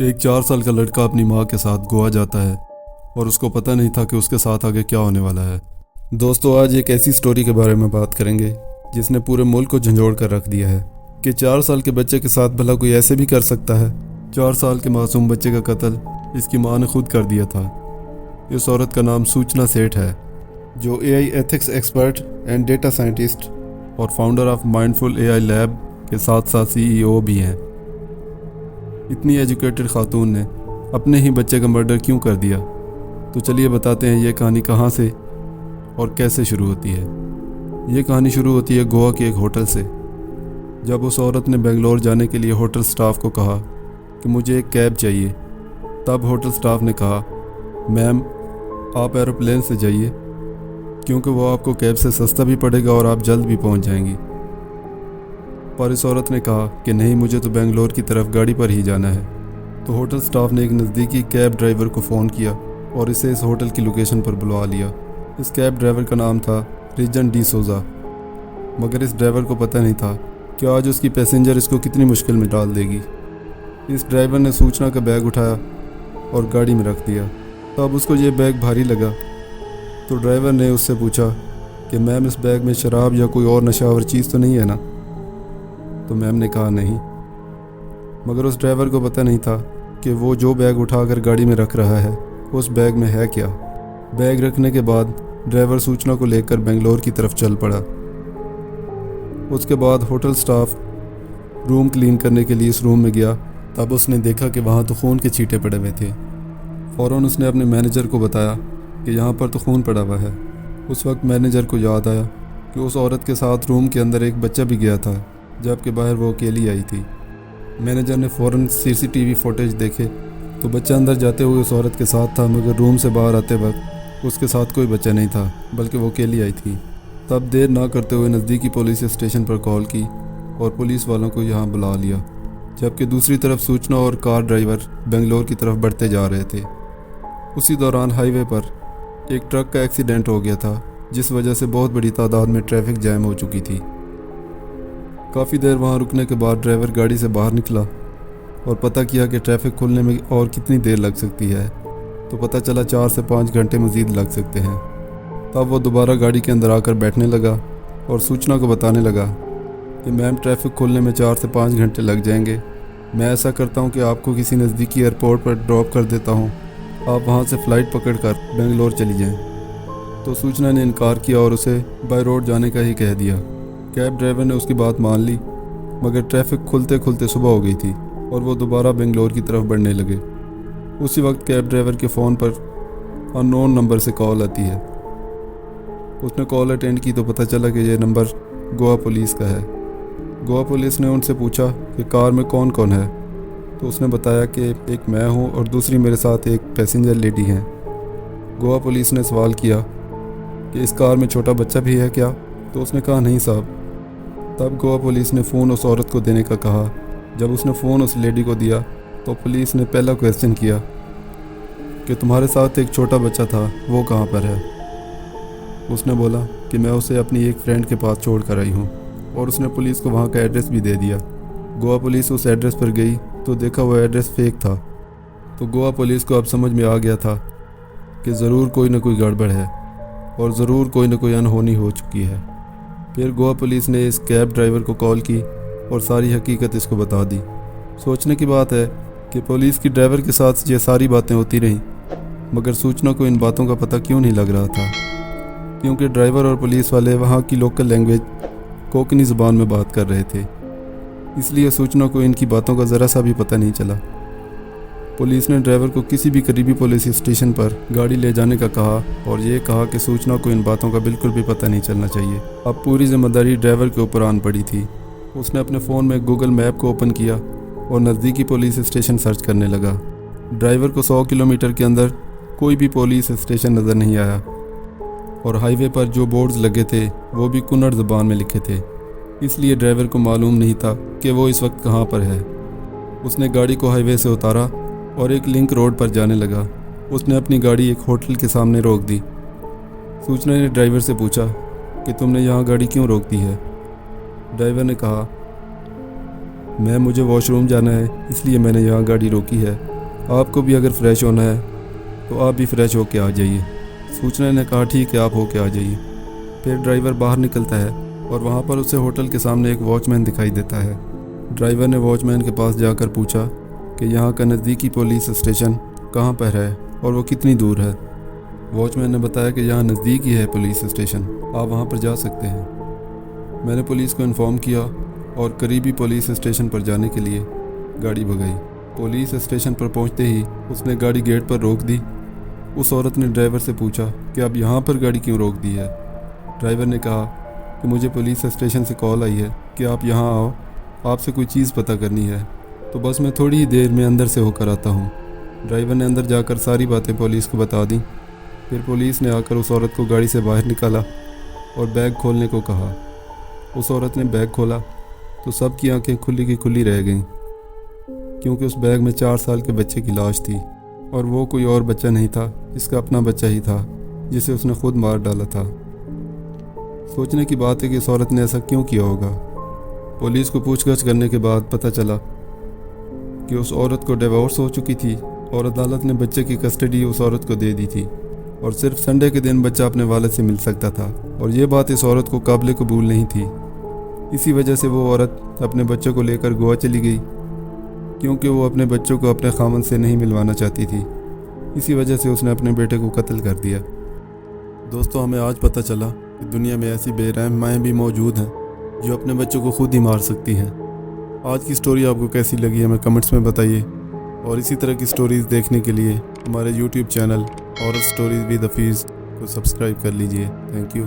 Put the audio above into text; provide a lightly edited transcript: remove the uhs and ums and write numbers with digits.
ایک 4 سال کا لڑکا اپنی ماں کے ساتھ گوا جاتا ہے اور اس کو پتہ نہیں تھا کہ اس کے ساتھ آگے کیا ہونے والا ہے۔ دوستو، آج ایک ایسی سٹوری کے بارے میں بات کریں گے جس نے پورے ملک کو جھنجھوڑ کر رکھ دیا ہے کہ 4 سال کے بچے کے ساتھ بھلا کوئی ایسے بھی کر سکتا ہے۔ 4 سال کے معصوم بچے کا قتل اس کی ماں نے خود کر دیا تھا۔ اس عورت کا نام سوچنا سیٹھ ہے، جو A I ethics expert and data scientist اور founder of mindful A I lab کے ساتھ ساتھ CEO بھی ہیں۔ اتنی ایجوکیٹڈ خاتون نے اپنے ہی بچے کا مرڈر کیوں کر دیا؟ تو چلیے بتاتے ہیں یہ کہانی کہاں سے اور کیسے شروع ہوتی ہے۔ یہ کہانی شروع ہوتی ہے گوا کے ایک ہوٹل سے، جب اس عورت نے بنگلور جانے کے لیے ہوٹل سٹاف کو کہا کہ مجھے ایک کیب چاہیے۔ تب ہوٹل سٹاف نے کہا، میم آپ ایروپلین سے جائیے کیونکہ وہ آپ کو کیب سے سستا بھی پڑے گا اور آپ جلد بھی پہنچ جائیں گی۔ پر اس عورت نے کہا کہ نہیں، مجھے تو بنگلور کی طرف گاڑی پر ہی جانا ہے۔ تو ہوٹل سٹاف نے ایک نزدیکی کیب ڈرائیور کو فون کیا اور اسے اس ہوٹل کی لوکیشن پر بلوا لیا۔ اس کیب ڈرائیور کا نام تھا ریجن ڈی سوزا، مگر اس ڈرائیور کو پتہ نہیں تھا کہ آج اس کی پیسنجر اس کو کتنی مشکل میں ڈال دے گی۔ اس ڈرائیور نے سوچنا کا بیگ اٹھایا اور گاڑی میں رکھ دیا۔ تب اس کو یہ بیگ بھاری لگا تو ڈرائیور نے اس سے پوچھا کہ میم اس بیگ میں شراب یا کوئی اور نشہ آور چیز تو نہیں ہے نا؟ تو میم نے کہا نہیں، مگر اس ڈرائیور کو پتہ نہیں تھا کہ وہ جو بیگ اٹھا کر گاڑی میں رکھ رہا ہے اس بیگ میں ہے کیا۔ بیگ رکھنے کے بعد ڈرائیور سوچنا کو لے کر بنگلور کی طرف چل پڑا۔ اس کے بعد ہوٹل سٹاف روم کلین کرنے کے لیے اس روم میں گیا۔ تب اس نے دیکھا کہ وہاں تو خون کے چھینٹے پڑے ہوئے تھے۔ فوراً اس نے اپنے مینیجر کو بتایا کہ یہاں پر تو خون پڑا ہوا ہے۔ اس وقت مینیجر کو یاد آیا کہ اس عورت کے ساتھ روم کے اندر ایک بچہ بھی گیا تھا، جبکہ باہر وہ اکیلی آئی تھی۔ مینیجر نے فوراً CCTV فوٹیج دیکھے تو بچہ اندر جاتے ہوئے اس عورت کے ساتھ تھا، مگر روم سے باہر آتے وقت اس کے ساتھ کوئی بچہ نہیں تھا، بلکہ وہ اکیلی آئی تھی۔ تب دیر نہ کرتے ہوئے نزدیکی پولیس اسٹیشن پر کال کی اور پولیس والوں کو یہاں بلا لیا، جبکہ دوسری طرف سوچنا اور کار ڈرائیور بنگلور کی طرف بڑھتے جا رہے تھے۔ اسی دوران ہائی وے پر ایک ٹرک کا ایکسیڈنٹ ہو گیا تھا، جس وجہ سے بہت بڑی تعداد میں ٹریفک جام ہو چکی تھی۔ کافی دیر وہاں رکنے کے بعد ڈرائیور گاڑی سے باہر نکلا اور پتہ کیا کہ ٹریفک کھلنے میں اور کتنی دیر لگ سکتی ہے، تو پتہ چلا 4 سے 5 گھنٹے مزید لگ سکتے ہیں۔ تب وہ دوبارہ گاڑی کے اندر آ کر بیٹھنے لگا اور سوچنا کو بتانے لگا کہ میم ٹریفک کھلنے میں 4 سے 5 گھنٹے لگ جائیں گے، میں ایسا کرتا ہوں کہ آپ کو کسی نزدیکی ایئرپورٹ پر ڈراپ کر دیتا ہوں، آپ وہاں سے فلائٹ پکڑ کر بنگلور چلی جائیں۔ تو سوچنا نے انکار کیا اور اسے بائی روڈ جانے کا ہی کہہ دیا۔ کیب ڈرائیور نے اس کی بات مان لی، مگر ٹریفک کھلتے کھلتے صبح ہو گئی تھی اور وہ دوبارہ بنگلور کی طرف بڑھنے لگے۔ اسی وقت کیب ڈرائیور کے فون پر ان نون نمبر سے کال آتی ہے۔ اس نے کال اٹینڈ کی تو پتہ چلا کہ یہ نمبر گوا پولیس کا ہے۔ گوا پولیس نے ان سے پوچھا کہ کار میں کون کون ہے، تو اس نے بتایا کہ ایک میں ہوں اور دوسری میرے ساتھ ایک پیسنجر لیڈی ہیں۔ گوا پولیس نے سوال کیا کہ اس کار میں چھوٹا بچہ بھی ہے کیا؟ تو اس نے کہا نہیں صاحب۔ تب گوا پولیس نے فون اس عورت کو دینے کا کہا۔ جب اس نے فون اس لیڈی کو دیا تو پولیس نے پہلا کویسچن کیا کہ تمہارے ساتھ ایک چھوٹا بچہ تھا، وہ کہاں پر ہے؟ اس نے بولا کہ میں اسے اپنی ایک فرینڈ کے پاس چھوڑ کر آئی ہوں، اور اس نے پولیس کو وہاں کا ایڈریس بھی دے دیا۔ گوا پولیس اس ایڈریس پر گئی تو دیکھا وہ ایڈریس فیک تھا۔ تو گوا پولیس کو اب سمجھ میں آ گیا تھا کہ ضرور کوئی نہ کوئی گڑبڑ ہے اور ضرور کوئی نہ کوئی انہونی ہو چکی ہے۔ پھر گوا پولیس نے اس کیب ڈرائیور کو کال کی اور ساری حقیقت اس کو بتا دی۔ سوچنے کی بات ہے کہ پولیس کی ڈرائیور کے ساتھ یہ ساری باتیں ہوتی رہیں، مگر سوچنا کو ان باتوں کا پتہ کیوں نہیں لگ رہا تھا، کیونکہ ڈرائیور اور پولیس والے وہاں کی لوکل لینگویج کوکنی زبان میں بات کر رہے تھے، اس لیے سوچنا کو ان کی باتوں کا ذرا سا بھی پتہ نہیں چلا۔ پولیس نے ڈرائیور کو کسی بھی قریبی پولیس اسٹیشن پر گاڑی لے جانے کا کہا اور یہ کہا کہ سوچنا کو ان باتوں کا بالکل بھی پتہ نہیں چلنا چاہیے۔ اب پوری ذمہ داری ڈرائیور کے اوپر آن پڑی تھی۔ اس نے اپنے فون میں گوگل میپ کو اوپن کیا اور نزدیکی پولیس اسٹیشن سرچ کرنے لگا۔ ڈرائیور کو 100 کلومیٹر کے اندر کوئی بھی پولیس اسٹیشن نظر نہیں آیا، اور ہائی وے پر جو بورڈز لگے تھے وہ بھی کنڑ زبان میں لکھے تھے، اس لیے ڈرائیور کو معلوم نہیں تھا کہ وہ اس وقت کہاں پر ہے۔ اس نے گاڑی کو ہائی وے سے اتارا اور ایک لنک روڈ پر جانے لگا۔ اس نے اپنی گاڑی ایک ہوٹل کے سامنے روک دی۔ سوچنا نے ڈرائیور سے پوچھا کہ تم نے یہاں گاڑی کیوں روک دی ہے؟ ڈرائیور نے کہا، مجھے واش روم جانا ہے، اس لیے میں نے یہاں گاڑی روکی ہے، آپ کو بھی اگر فریش ہونا ہے تو آپ بھی فریش ہو کے آ جائیے۔ سوچنا نے کہا ٹھیک ہے آپ ہو کے آ جائیے۔ پھر ڈرائیور باہر نکلتا ہے اور وہاں پر اسے ہوٹل کے سامنے ایک واچ مین دکھائی دیتا ہے۔ ڈرائیور نے واچ مین کے پاس جا کر پوچھا کہ یہاں کا نزدیکی پولیس اسٹیشن کہاں پر ہے اور وہ کتنی دور ہے۔ واچ مین نے بتایا کہ یہاں نزدیک ہی ہے پولیس اسٹیشن، آپ وہاں پر جا سکتے ہیں۔ میں نے پولیس کو انفارم کیا اور قریبی پولیس اسٹیشن پر جانے کے لیے گاڑی بھگائی۔ پولیس اسٹیشن پر پہنچتے ہی اس نے گاڑی گیٹ پر روک دی۔ اس عورت نے ڈرائیور سے پوچھا کہ آپ یہاں پر گاڑی کیوں روک دی ہے؟ ڈرائیور نے کہا کہ مجھے پولیس اسٹیشن سے کال آئی ہے کہ آپ یہاں آؤ، آپ سے کوئی چیز پتہ کرنی ہے، تو بس میں تھوڑی ہی دیر میں اندر سے ہو کر آتا ہوں۔ ڈرائیور نے اندر جا کر ساری باتیں پولیس کو بتا دیں۔ پھر پولیس نے آ کر اس عورت کو گاڑی سے باہر نکالا اور بیگ کھولنے کو کہا۔ اس عورت نے بیگ کھولا تو سب کی آنکھیں کھلی کی کھلی رہ گئیں، کیونکہ اس بیگ میں 4 سال کے بچے کی لاش تھی، اور وہ کوئی اور بچہ نہیں تھا، اس کا اپنا بچہ ہی تھا جسے اس نے خود مار ڈالا تھا۔ سوچنے کی بات ہے کہ اس عورت نے ایسا کیوں کیا ہوگا۔ پولیس کو پوچھ گچھ کرنے کے بعد پتہ چلا کہ اس عورت کو ڈیورس ہو چکی تھی اور عدالت نے بچے کی کسٹڈی اس عورت کو دے دی تھی، اور صرف سنڈے کے دن بچہ اپنے والد سے مل سکتا تھا، اور یہ بات اس عورت کو قابل قبول نہیں تھی۔ اسی وجہ سے وہ عورت اپنے بچوں کو لے کر گوا چلی گئی، کیونکہ وہ اپنے بچوں کو اپنے خاوند سے نہیں ملوانا چاہتی تھی۔ اسی وجہ سے اس نے اپنے بیٹے کو قتل کر دیا۔ دوستو، ہمیں آج پتہ چلا کہ دنیا میں ایسی بے رحم مائیں بھی موجود ہیں جو اپنے بچوں کو خود ہی مار سکتی ہیں۔ آج کی سٹوری آپ کو کیسی لگی ہمیں کمنٹس میں بتائیے، اور اسی طرح کی سٹوریز دیکھنے کے لیے ہمارے YouTube channel horror stories with Hafeez کو سبسکرائب کر لیجئے۔ Thank you.